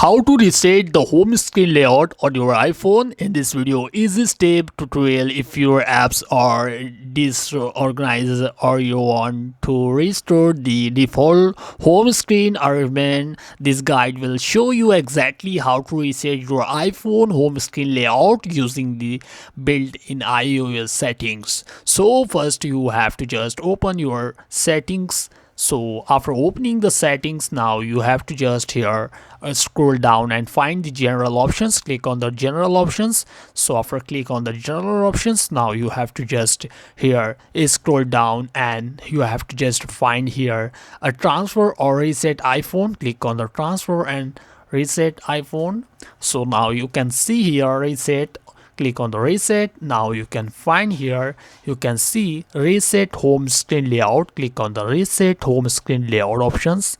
How to reset the home screen layout on your iPhone. In this video, easy step tutorial if your apps are disorganized or you want to restore the default home screen arrangement. This guide will show you exactly how to reset your iPhone home screen layout using the built-in iOS settings. So first you have to just open your settings. So after opening the settings, now you have to just here scroll down and find the general options. Click on the general options. So after click on the general options, now you have to just here scroll down and you have to just find here a transfer or reset iPhone. Click on the transfer and reset iPhone. So now you can see here reset. Click on the reset. Now you can find here, you can see reset home screen layout. Click on the reset home screen layout options.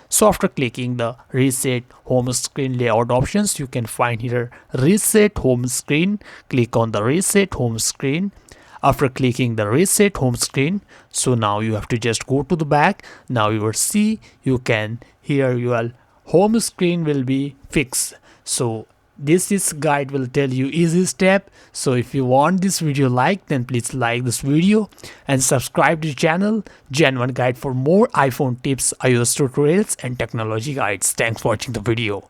So after clicking the reset home screen layout options, you can find here reset home screen. Click on the reset home screen. After clicking the reset home screen, so now you have to just go to the back. Now you will see, you can here your home screen will be fixed. So this guide will tell you easy step. So if you want this video liked, then please like this video and subscribe to the channel. Genuine guide for more iPhone tips, iOS tutorials and technology guides. Thanks for watching the video.